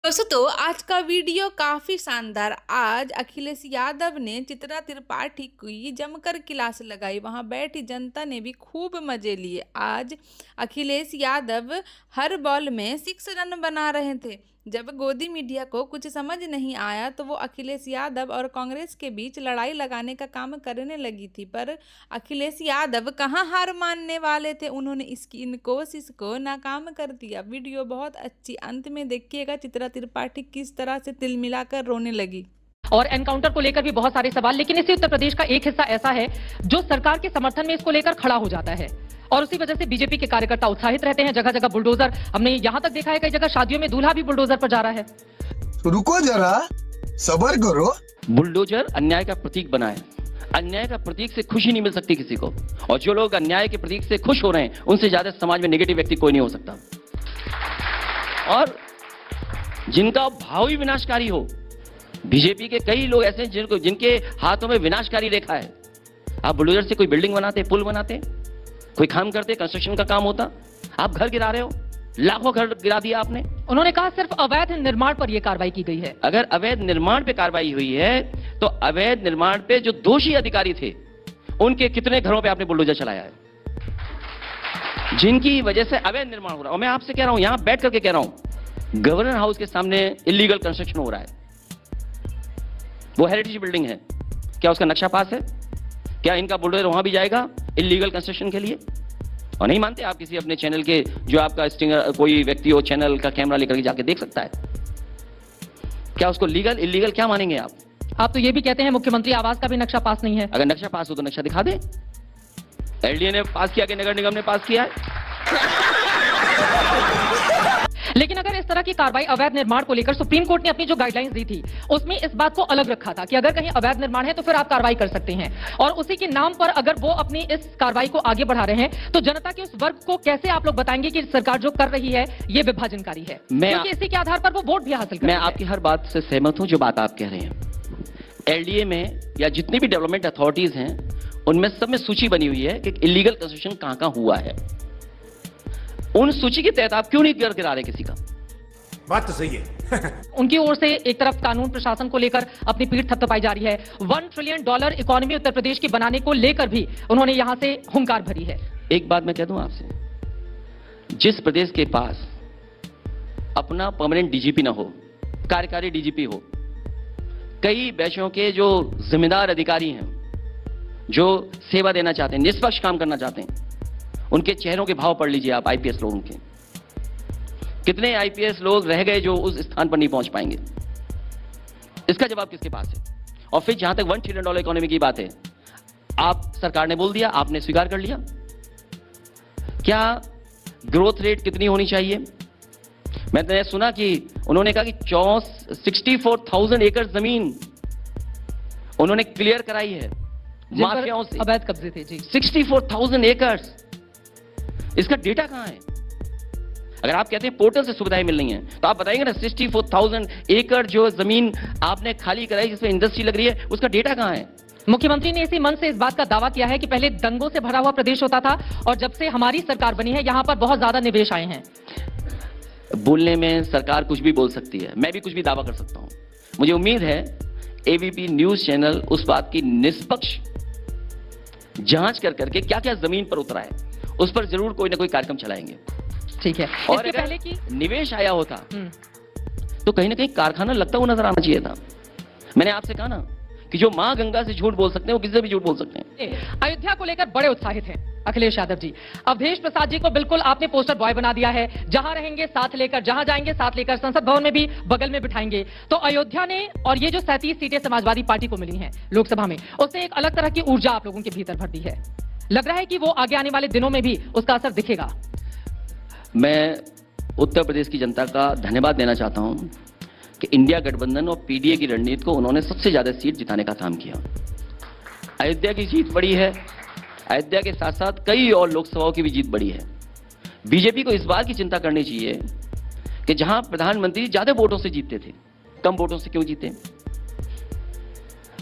दोस्तों आज का वीडियो काफी शानदार। आज अखिलेश यादव ने चित्रा त्रिपाठी की जमकर क्लास लगाई, वहां बैठी जनता ने भी खूब मजे लिए। आज अखिलेश यादव हर बॉल में 6 रन बना रहे थे। जब गोदी मीडिया को कुछ समझ नहीं आया तो वो अखिलेश यादव और कांग्रेस के बीच लड़ाई लगाने का काम करने लगी थी, पर अखिलेश यादव कहाँ हार मानने वाले थे। उन्होंने इसकी इन कोशिश को नाकाम कर दिया। वीडियो बहुत अच्छी, अंत में देखिएगा चित्रा त्रिपाठी किस तरह से तिल मिलाकर रोने लगी। और एनकाउंटर को लेकर भी बहुत सारे सवाल, लेकिन इसी उत्तर प्रदेश का एक हिस्सा ऐसा है जो सरकार के समर्थन में इसको लेकर खड़ा हो जाता है और उसी वजह से बीजेपी के कार्यकर्ता उत्साहित रहते हैं। जगह जगह बुलडोजर, हमने यहां तक देखा है कई जगह शादियों में दूल्हा भी बुलडोजर पर जा रहा है। रुको जरा, सब्र करो। बुलडोजर अन्याय का प्रतीक बना है। अन्याय का प्रतीक से खुशी नहीं मिल सकती किसी को, और जो लोग अन्याय के प्रतीक से खुश हो रहे हैं उनसे ज्यादा समाज में नेगेटिव व्यक्ति कोई नहीं हो सकता। और जिनका भाव ही विनाशकारी हो, बीजेपी के कई लोग ऐसे हैं जिनके हाथों में विनाशकारी रेखा है। आप बुलडोजर से कोई बिल्डिंग बनाते, पुल बनाते, कोई काम करते, कंस्ट्रक्शन का काम होता, आप घर गिरा रहे हो, लाखों घर गिरा दिया आपने। उन्होंने कहा सिर्फ अवैध निर्माण पर यह कार्रवाई की गई है। अगर अवैध निर्माण पे कार्रवाई हुई है तो अवैध निर्माण पे जो दोषी अधिकारी थे उनके कितने घरों पे आपने बुलडोजर चलाया है, जिनकी वजह से अवैध निर्माण हो रहा है। और मैं आपसे कह रहा हूं, यहां बैठ करके कह रहा हूं, गवर्नर हाउस के सामने इलीगल कंस्ट्रक्शन हो रहा है। वो हेरिटेज बिल्डिंग है, क्या उसका नक्शा पास है? क्या इनका बुलडोजर वहां भी जाएगा इलीगल कंस्ट्रक्शन के लिए? और नहीं मानते आप? किसी अपने चैनल के जो आपका स्टिंगर कोई व्यक्ति हो, चैनल का कैमरा लेकर के जाके देख सकता है। क्या उसको लीगल इलीगल क्या मानेंगे आप? आप तो ये भी कहते हैं मुख्यमंत्री आवास का भी नक्शा पास नहीं है। अगर नक्शा पास हो तो नक्शा दिखा दे। एलडीए ने पास किया कि नगर निगम ने पास किया है? लेकिन अगर इस तरह की कार्रवाई अवैध निर्माण को लेकर सुप्रीम कोर्ट ने अपनी जो गाइडलाइंस दी थी उसमें इस बात को अलग रखा था कि अगर कहीं अवैध निर्माण है तो फिर आप कार्रवाई कर सकते हैं, और उसी के नाम पर अगर वो अपनी इस कार्रवाई को आगे बढ़ा रहे हैं तो जनता के उस वर्ग को कैसे आप लोग बताएंगे कि सरकार जो कर रही है ये विभाजनकारी है, क्योंकि इसी के आधार पर वो वोट भी हासिल कर रही है। मैं आपकी हर बात से सहमत हूं जो बात आप कह रहे हैं। एलडीए में या जितनी भी डेवलपमेंट अथॉरिटीज हैं उनमें सब में सूची बनी हुई है कि इलीगल कंस्ट्रक्शन कहां कहां हुआ है। उन सूची के तहत आप क्यों नहीं गिरा रहे किसी का? बात तो सही है। उनकी ओर से एक तरफ कानून प्रशासन को लेकर अपनी पीठ थपथपाई जा रही है। $1 ट्रिलियन इकोनॉमी उत्तर प्रदेश की बनाने को लेकर भी उन्होंने यहां से हुंकार भरी है। एक बात मैं कह दूं आपसे, जिस प्रदेश के पास अपना परमानेंट डीजीपी ना हो, कार्यकारी डीजीपी हो, कई बैचों के जो जिम्मेदार अधिकारी हैं जो सेवा देना चाहते हैं, निष्पक्ष काम करना चाहते हैं, उनके चेहरों के भाव पढ़ लीजिए आप। आईपीएस लोगों के कितने आईपीएस लोग रह गए जो उस स्थान पर नहीं पहुंच पाएंगे? इसका जवाब किसके पास है? और फिर जहां तक $1 ट्रिलियन इकोनॉमी की बात है, आप सरकार ने बोल दिया, आपने स्वीकार कर लिया। क्या ग्रोथ रेट कितनी होनी चाहिए? मैंने सुना कि उन्होंने कहा कि 64,000 एकड़ जमीन उन्होंने क्लियर कराई है माफियाओं से, अवैध कब्जे थे जी। 64,000 एकड़, इसका डेटा कहां है? अगर आप कहते हैं पोर्टल से सुविधाएं मिल रही हैं तो आप बताएंगे ना 64,000 एकड़ जो जमीन आपने खाली कराई जिसमें इंडस्ट्री लग रही है, उसका डेटा कहां है? मुख्यमंत्री ने इसी मन से इस बात का दावा किया है कि पहले दंगों से भरा हुआ प्रदेश होता था और जब से हमारी सरकार बनी है यहां पर बहुत ज्यादा निवेश आए हैं। बोलने में सरकार कुछ भी बोल सकती है, मैं भी कुछ भी दावा कर सकता हूं। मुझे उम्मीद है एबीपी न्यूज चैनल उस बात की निष्पक्ष जांच कर करके क्या क्या जमीन पर उतरा है उस पर जरूर कोई ना कोई कार्यक्रम चलाएंगे। ठीक है। और अगर पहले की निवेश आया होता तो कहीं ना कहीं कारखाना लगता हुआ नजर आना चाहिए था। मैंने आपसे कहा ना कि जो मां गंगा से झूठ बोल सकते हैं वो किसी से भी झूठ बोल सकते हैं। अयोध्या को लेकर बड़े उत्साहित हैं अखिलेश यादव जी। अवधेश प्रसाद जी को बिल्कुल आपने पोस्टर बॉय बना दिया है, जहां रहेंगे साथ लेकर, जहां जाएंगे साथ लेकर, संसद भवन में भी बगल में बिठाएंगे। तो अयोध्या ने और ये जो 37 सीटें समाजवादी पार्टी को मिली हैं लोकसभा में, उसने एक अलग तरह की ऊर्जा आप लोगों के भीतर भर दी है। लग रहा है कि वो आगे आने वाले दिनों में भी उसका असर दिखेगा। मैं उत्तर प्रदेश की जनता का धन्यवाद देना चाहता हूं कि इंडिया गठबंधन और पीडीए की रणनीति को उन्होंने सबसे ज्यादा सीट जिताने का काम किया। अयोध्या की जीत बड़ी है, अयोध्या के साथ साथ कई और लोकसभाओं की भी जीत बड़ी है। बीजेपी को इस बात की चिंता करनी चाहिए कि जहां प्रधानमंत्री ज्यादा वोटों से जीतते थे, कम वोटों से क्यों जीते?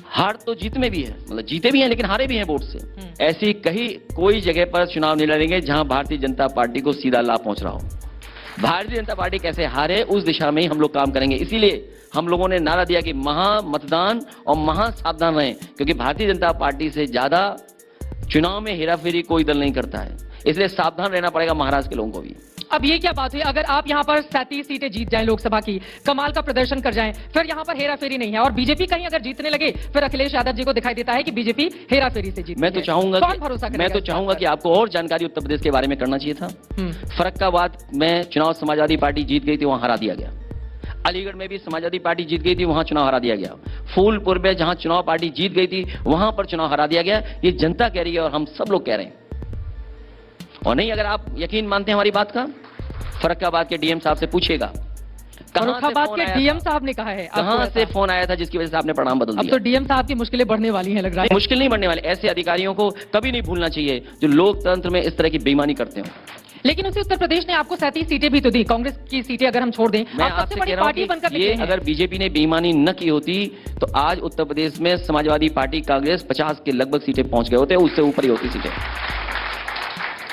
हार तो जीत में भी है, मतलब जीते भी हैं लेकिन हारे भी हैं वोट से। ऐसी कहीं कोई जगह पर चुनाव नहीं लड़ेंगे जहां भारतीय जनता पार्टी को सीधा लाभ पहुंच रहा हो। भारतीय जनता पार्टी कैसे हारे उस दिशा में ही हम लोग काम करेंगे। इसीलिए हम लोगों ने नारा दिया कि महा मतदान और महा सावधान रहें, क्योंकि भारतीय जनता पार्टी से ज्यादा चुनाव में हेराफेरी कोई दल नहीं करता है। इसलिए सावधान रहना पड़ेगा महाराष्ट्र के लोगों को भी। अब ये क्या बात हुई, अगर आप यहाँ पर 37 सीटें जीत जाएं लोकसभा की, कमाल का प्रदर्शन कर जाएं, फिर यहाँ पर हेराफेरी नहीं है और बीजेपी कहीं अगर जीतने लगे, फिर अखिलेश यादव जी को दिखाई देता है कि बीजेपी हेराफेरी से जीती। मैं तो चाहूंगा कौन भरोसा करेगा? मैं तो चाहूंगा कि आपको और जानकारी उत्तर प्रदेश के बारे में करना चाहिए था। फरक्काबाद में चुनाव समाजवादी पार्टी जीत गई थी, वहां हरा दिया गया। अलीगढ़ में भी समाजवादी पार्टी जीत गई थी, वहां चुनाव हरा दिया गया। फूलपुर में जहां चुनाव पार्टी जीत गई थी, वहां पर चुनाव हरा दिया गया। ये जनता कह रही है और हम सब लोग कह रहे हैं। और नहीं, अगर आप यकीन मानते हैं हमारी बात का, फरक्काबाद के डीएम साहब से पूछिएगा, फर्रुखाबाद के डीएम साहब ने कहा है, कहां से फोन आया था जिसकी वजह से आपने परिणाम बदल दिया। अब तो डीएम साहब की मुश्किलें बढ़ने वाली हैं, लग रहा है। मुश्किल नहीं बढ़ने वाले, ऐसे अधिकारियों को कभी नहीं भूलना चाहिए जो लोकतंत्र में इस तरह की बेईमानी करते हो। लेकिन उसी उत्तर प्रदेश ने आपको 37 सीटें भी तो दी, कांग्रेस की सीटें अगर हम छोड़ दें, मैं आप सबसे आपसे बड़ी कह रहा हूं पार्टी बनकर कि ये निकले हैं। अगर बीजेपी ने बेईमानी न की होती तो आज उत्तर प्रदेश में समाजवादी पार्टी कांग्रेस 50 के लगभग सीटें पहुंच गए होते, उससे ऊपर ही होती सीटें।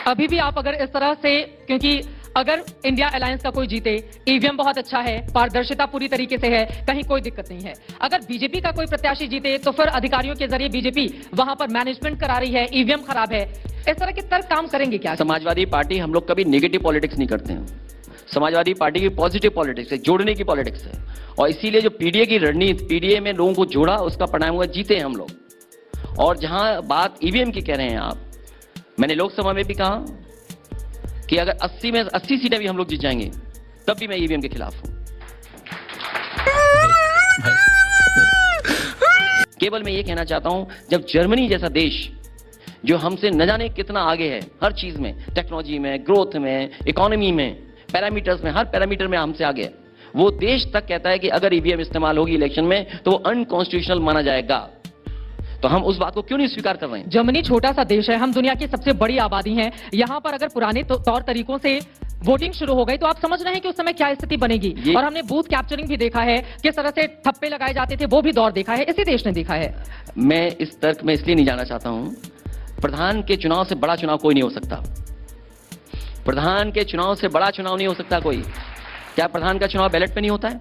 अभी भी आप अगर इस तरह से, क्योंकि अगर इंडिया अलायंस का कोई जीते, ईवीएम बहुत अच्छा है, पारदर्शिता पूरी तरीके से है, कहीं कोई दिक्कत नहीं है। अगर बीजेपी का कोई प्रत्याशी जीते तो फिर अधिकारियों के जरिए बीजेपी वहां पर मैनेजमेंट करा रही है, ईवीएम खराब है, इस तरह के तर्क काम करेंगे क्या? समाजवादी पार्टी, हम लोग कभी नेगेटिव पॉलिटिक्स नहीं करते हैं। समाजवादी पार्टी की पॉजिटिव पॉलिटिक्स है, जोड़ने की पॉलिटिक्स है। और इसीलिए जो पीडीए की रणनीति, पीडीए में लोगों को जोड़ा, उसका परिणाम हुआ जीते हैं हम लोग। और जहां बात ईवीएम की कह रहे हैं आप, मैंने लोकसभा में भी कहा कि अगर 80 में 80 सीटें भी हम लोग जीत जाएंगे तब भी मैं ईवीएम के खिलाफ हूं। केवल मैं ये कहना चाहता हूं, जब जर्मनी जैसा देश जो हमसे न जाने कितना आगे है हर चीज में, टेक्नोलॉजी में, ग्रोथ में, इकोनॉमी में, पैरामीटर्स में, हर पैरामीटर में हमसे आगे है, वो देश तक कहता है कि अगर ईवीएम इस्तेमाल होगी इलेक्शन में तो वो अनकॉन्स्टिट्यूशनल माना जाएगा। तो हम उस बात को क्यों नहीं स्वीकार कर रहे हैं? जर्मनी छोटा सा देश है, हम दुनिया की सबसे बड़ी आबादी हैं। यहां पर अगर पुराने तौर तरीकों से वोटिंग शुरू हो गई तो आप समझ रहे हैं कि उस समय क्या स्थिति बनेगी। और हमने बूथ कैप्चरिंग भी देखा है, किस तरह से ठप्पे लगाए जाते थे, वो भी दौर देखा है, इसी देश ने देखा है। मैं इस तर्क में इसलिए नहीं जाना चाहता हूं, प्रधान के चुनाव से बड़ा चुनाव कोई नहीं हो सकता। प्रधान के चुनाव से बड़ा चुनाव नहीं हो सकता कोई। क्या प्रधान का चुनाव बैलेट पे नहीं होता है?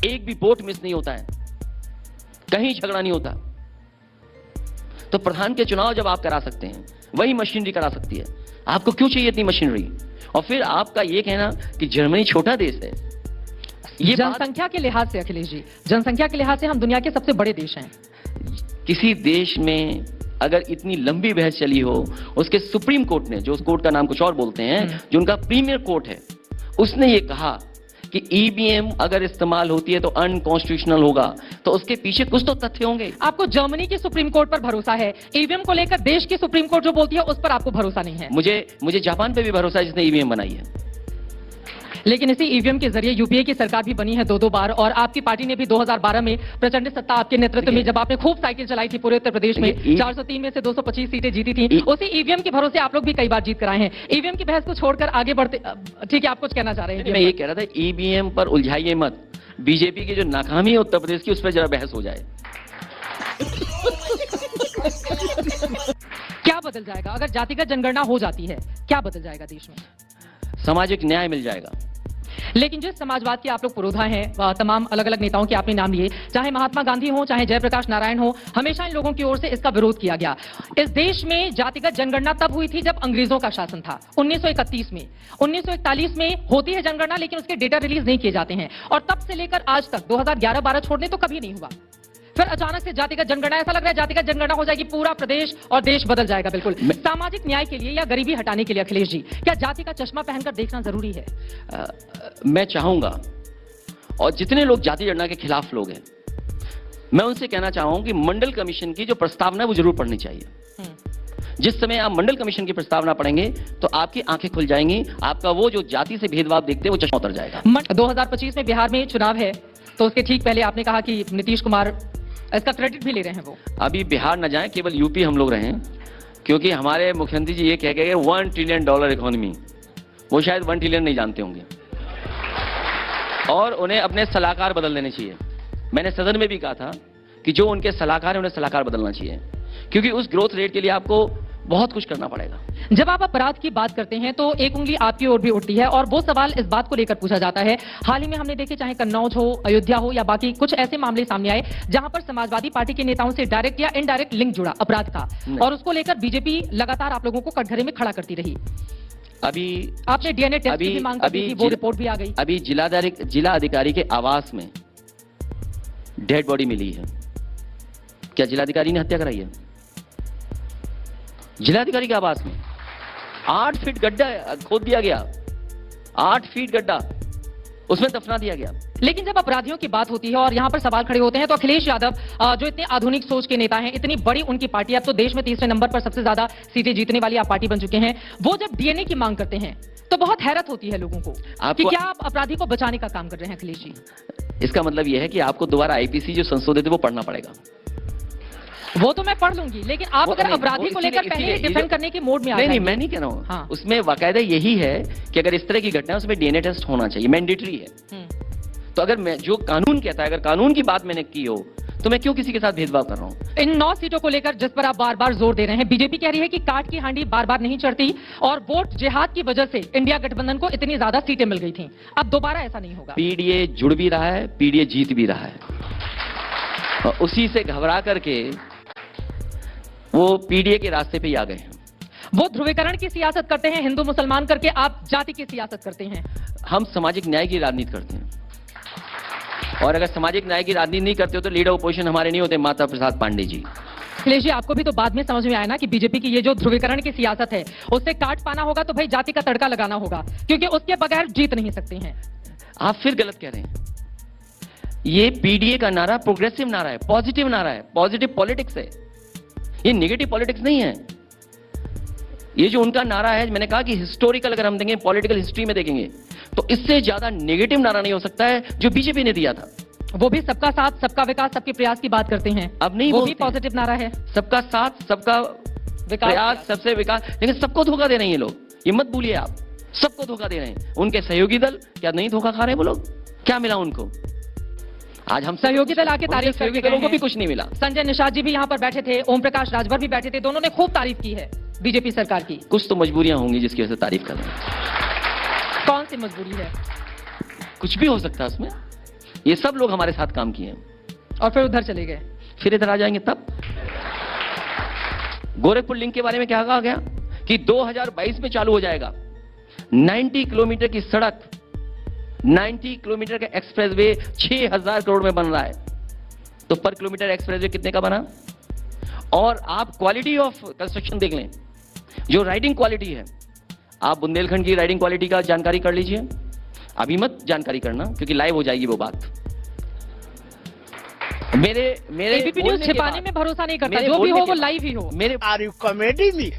एक भी वोट मिस नहीं होता है, कहीं झगड़ा नहीं होता। तो प्रधान के चुनाव जब आप करा सकते हैं, वही मशीनरी करा सकती है। आपको क्यों चाहिए इतनी मशीनरी? और फिर आपका यह कहना कि जर्मनी छोटा देश है, ये जनसंख्या के लिहाज से अखिलेश जी, जनसंख्या के लिहाज से हम दुनिया के सबसे बड़े देश हैं। किसी देश में अगर इतनी लंबी बहस चली हो, उसके सुप्रीम कोर्ट ने, जो उस कोर्ट का नाम कुछ और बोलते हैं, जो उनका प्रीमियर कोर्ट है, उसने ये कहा कि ईवीएम अगर इस्तेमाल होती है तो अनकॉन्स्टिट्यूशनल होगा, तो उसके पीछे कुछ तो तथ्य होंगे। आपको जर्मनी की सुप्रीम कोर्ट पर भरोसा है, ईवीएम को लेकर देश की सुप्रीम कोर्ट जो बोलती है उस पर आपको भरोसा नहीं है। मुझे जापान पे भी भरोसा है जिसने ईवीएम बनाई है। लेकिन इसी ईवीएम के जरिए यूपीए की सरकार भी बनी है 2-2 बार, और आपकी पार्टी ने भी 2012 में प्रचंड सत्ता आपके नेतृत्व में, जब आपने खूब साइकिल चलाई थी पूरे उत्तर प्रदेश में, 403 में से 225 सीटें जीती थी, उसी ईवीएम के भरोसे आप लोग भी कई बार जीत कर आए हैं। ईवीएम की बहस को छोड़कर आगे बढ़ते, ठीक है, आप कुछ कहना चाह रहे हैं? मैं ये कह रहा था, ईवीएम पर उलझाइए मत। बीजेपी की जो नाकामी है उत्तर प्रदेश की, उस पर जरा बहस हो जाए। क्या बदल जाएगा अगर जातिगत जनगणना हो जाती है? क्या बदल जाएगा देश में? सामाजिक न्याय मिल जाएगा। लेकिन जिस समाजवाद के आप लोग पुरोधा हैं, तमाम अलग अलग नेताओं के आपने नाम लिए, चाहे महात्मा गांधी हो, चाहे जयप्रकाश नारायण हो, हमेशा इन लोगों की ओर से इसका विरोध किया गया। इस देश में जातिगत जनगणना तब हुई थी जब अंग्रेजों का शासन था, 1931 में। 1941 में होती है जनगणना, लेकिन उसके डेटा रिलीज नहीं किए जाते हैं, और तब से लेकर आज तक 2011-12 छोड़ने तो कभी नहीं हुआ। फिर अचानक से जातिगत जनगणना, ऐसा लग रहा है जातिगत जनगणना हो जाएगी, पूरा प्रदेश और देश बदल जाएगा। बिल्कुल सामाजिक न्याय के लिए या गरीबी हटाने के लिए अखिलेश जी, क्या जाति का चश्मा पहनकर देखना जरूरी है? मैं चाहूंगा, और जितने लोग जाति जनगणना के खिलाफ लोग हैं, मैं उनसे कहना चाहूंगा कि मंडल कमीशन की जो प्रस्तावना है वो जरूर पढ़नी चाहिए। जिस समय आप मंडल कमीशन की प्रस्तावना पढ़ेंगे तो आपकी आंखें खुल जाएंगी, आपका वो जो जाति से भेदभाव देखते हैं वो चश्मा उतर जाएगा। 2025 में बिहार में चुनाव है, तो उसके ठीक पहले आपने कहा कि नीतीश कुमार इसका क्रेडिट भी ले रहे हैं। वो अभी बिहार न जाए, केवल यूपी हम लोग रहे, क्योंकि हमारे मुख्यमंत्री जी ये कह गए $1 ट्रिलियन इकोनॉमी, वो शायद 1 ट्रिलियन नहीं जानते होंगे, और उन्हें अपने सलाहकार बदल देने चाहिए। मैंने सदन में भी कहा था कि जो उनके सलाहकार हैं उन्हें सलाहकार बदलना चाहिए, क्योंकि उस ग्रोथ रेट के लिए आपको बहुत कुछ करना पड़ेगा। जब आप अपराध की बात करते हैं तो एक उंगली आपकी ओर भी उठती है और वो सवाल इस बात को लेकर पूछा जाता है। हाल ही में हमने देखे, चाहे कन्नौज हो, अयोध्या हो या बाकी कुछ ऐसे मामले सामने आए जहां पर समाजवादी पार्टी के नेताओं से डायरेक्ट या इनडायरेक्ट लिंक जुड़ा अपराध का, और उसको लेकर बीजेपी लगातार आप लोगों को कटघरे में खड़ा करती रही। अभी आपने डीएनए टेस्ट की भी मांग की थी, वो रिपोर्ट भी आ गई। अभी जिला अधिकारी के आवास में डेड बॉडी मिली है। क्या जिलाधिकारी ने हत्या कराई है? जिलाधिकारी के आवास में 8 फीट गड्ढा खोद दिया गया, 8 फीट गड्ढा, उसमें दफना दिया गया। लेकिन जब अपराधियों की बात होती है और यहां पर सवाल खड़े होते हैं तो अखिलेश यादव जो इतने आधुनिक सोच के नेता हैं, इतनी बड़ी उनकी पार्टी, अब तो देश में तीसरे नंबर पर सबसे ज्यादा सीटें जीतने वाली आप पार्टी बन चुके हैं, वो जब डीएनए की मांग करते हैं तो बहुत हैरत होती है लोगों को कि क्या आप अपराधी को बचाने का काम कर रहे हैं अखिलेश जी? इसका मतलब यह है कि आपको दोबारा आईपीसी जो संशोधित है वो पढ़ना पड़ेगा। वो तो मैं पढ़ लूंगी, लेकिन आप अगर अपराधी को लेकर पहले डिफेंड करने के मोड में आ नहीं, मैं नहीं कह रहा हूँ। हाँ। उसमें बाकायदा यही है कि अगर इस तरह की घटना है उसमें डीएनए टेस्ट होना चाहिए, मैंडेटरी है। तो अगर मैं जो कानून कहता है, अगर कानून की बात मैंने की हो तो मैं क्यों किसी के साथ भेदभाव कर रहा हूं? इन 9 सीटों को लेकर जिस पर आप बार बार जोर दे रहे हैं, बीजेपी कह रही है कि काट की हांडी बार बार नहीं चढ़ती और वोट जिहाद की वजह से इंडिया गठबंधन को इतनी ज्यादा सीटें मिल गई थी। अब दोबारा ऐसा नहीं होगा। पीडीए जुड़ भी रहा है, पीडीए जीत भी रहा है, और उसी से घबरा करके वो पीडीए के रास्ते पे ही आ गए हैं। वो ध्रुवीकरण की सियासत करते हैं हिंदू मुसलमान करके, आप जाति की सियासत करते हैं। हम सामाजिक न्याय की राजनीति करते हैं, और अगर सामाजिक न्याय की राजनीति नहीं करते हो तो लीडर ओपोजिशन हमारे नहीं होते, माता प्रसाद पांडे जी। अखिलेश जी, आपको भी तो बाद में समझ में आया ना कि बीजेपी की ये जो ध्रुवीकरण की सियासत है उससे काट पाना होगा तो भाई जाति का तड़का लगाना होगा, क्योंकि उसके बगैर जीत नहीं सकते हैं। आप फिर गलत कह रहे हैं। ये पीडीए का नारा प्रोग्रेसिव नारा है, पॉजिटिव नारा है, पॉजिटिव पॉलिटिक्स है, ये नेगेटिव पॉलिटिक्स नहीं है। ये जो उनका नारा है, मैंने कहा कि हिस्टोरिकल अगर हम देखेंगे, पॉलिटिकल हिस्ट्री में देखेंगे तो इससे ज्यादा नेगेटिव नारा नहीं हो सकता है जो बीजेपी ने दिया था। वो भी सबका साथ, सबका विकास, सबके प्रयास की बात करते हैं। अब नहीं, वो भी पॉजिटिव नारा है, सबका साथ, सबका प्रयास, सबसे विकास, लेकिन सबको धोखा दे रहे हैं ये लोग। ये मत भूलिए आप, सबको धोखा दे रहे हैं। उनके सहयोगी दल क्या नहीं धोखा खा रहे हैं? वो लोग क्या मिला उनको? आज हम सहयोगी दल आके तारीफ करके दलों को भी कुछ नहीं मिला। संजय निषाद जी भी यहाँ पर बैठे थे, ओम प्रकाश राजभर भी बैठे थे, दोनों ने खूब तारीफ की है बीजेपी सरकार की। कुछ तो मजबूरियां होंगी जिसकी वजह से तारीफ कर रहे हैं। कौन सी मजबूरी है? कुछ भी हो सकता है उसमें। ये सब लोग हमारे साथ काम किए हैं और फिर उधर चले गए, फिर इधर आ जाएंगे तब। गोरखपुर लिंक के बारे में क्या कहा गया कि 2022 में चालू हो जाएगा। 90 किलोमीटर की सड़क, 90 किलोमीटर का एक्सप्रेसवे 6000 करोड़ में बन रहा है। तो पर किलोमीटर एक्सप्रेसवे कितने का बना? और आप क्वालिटी ऑफ कंस्ट्रक्शन देख लें, जो राइडिंग क्वालिटी है, आप बुंदेलखंड की राइडिंग क्वालिटी का जानकारी कर लीजिए। अभी मत जानकारी करना क्योंकि लाइव हो जाएगी वो बात। मेरे एबीपी न्यूज़ छिपाने में भरोसा नहीं करता, जो भी हो वो लाइव ही हो। मेरे आर यू कॉमेडी मी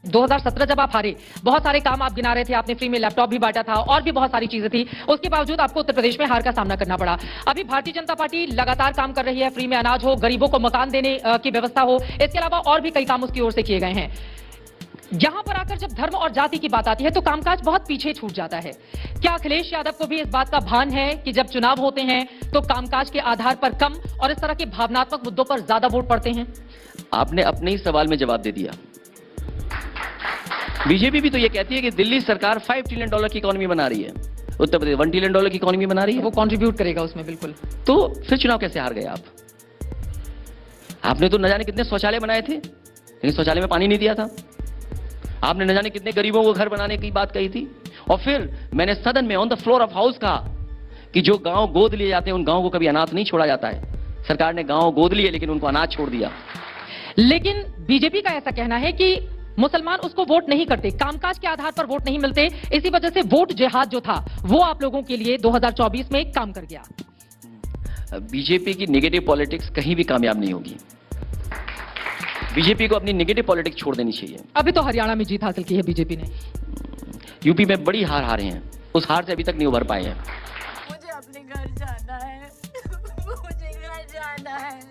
2017 जब आप हारे, बहुत सारे काम आप गिना रहे थे, आपने फ्री में लैपटॉप भी बांटा था और भी बहुत सारी चीजें थी, उसके बावजूद आपको उत्तर प्रदेश में हार का सामना करना पड़ा। अभी भारतीय जनता पार्टी लगातार काम कर रही है, फ्री में अनाज हो, गरीबों को मकान देने की व्यवस्था हो, इसके अलावा और भी कई काम उसकी ओर से किए गए हैं। यहां पर आकर जब धर्म और जाति की बात आती है तो कामकाज बहुत पीछे छूट जाता है। क्या अखिलेश यादव को भी इस बात का भान है कि जब चुनाव होते हैं तो कामकाज के आधार पर कम और इस तरह के भावनात्मक मुद्दों पर ज्यादा वोट पड़ते हैं? आपने अपने ही सवाल में जवाब दे दिया। बीजेपी भी तो ये कहती है कि दिल्ली सरकार $5 ट्रिलियन की इकोनॉमी बना रही है, उत्तर प्रदेश $1 ट्रिलियन की इकोनॉमी बना रही है। वो कंट्रीब्यूट करेगा उसमें, बिल्कुल। तो फिर चुनाव कैसे हार गए आप? आपने तो न जाने कितने शौचालय बनाए थे, लेकिन शौचालय में पानी नहीं दिया था। आपने न जाने कितने गरीबों को घर बनाने की बात कही थी, और फिर मैंने सदन में on the floor of house कहा कि जो गांव गोद लिए जाते हैं उन गांवों को कभी अनाथ नहीं छोड़ा जाता है। सरकार ने गांव गोद लिए लेकिन उनको अनाथ छोड़ दिया। लेकिन बीजेपी का ऐसा कहना है कि मुसलमान उसको वोट नहीं करते, कामकाज के आधार पर वोट नहीं मिलते, इसी वजह से वोट जिहाद जो था वो आप लोगों के लिए 2024 में काम कर गया। बीजेपी की नेगेटिव पॉलिटिक्स कहीं भी कामयाब नहीं होगी। बीजेपी को अपनी नेगेटिव पॉलिटिक्स छोड़ देनी चाहिए। अभी तो हरियाणा में जीत हासिल की है बीजेपी ने, यूपी में बड़ी हार हारे हैं, उस हार से अभी तक नहीं उभर पाए हैं। मुझे अपने घर जाना है, मुझे घर जाना है।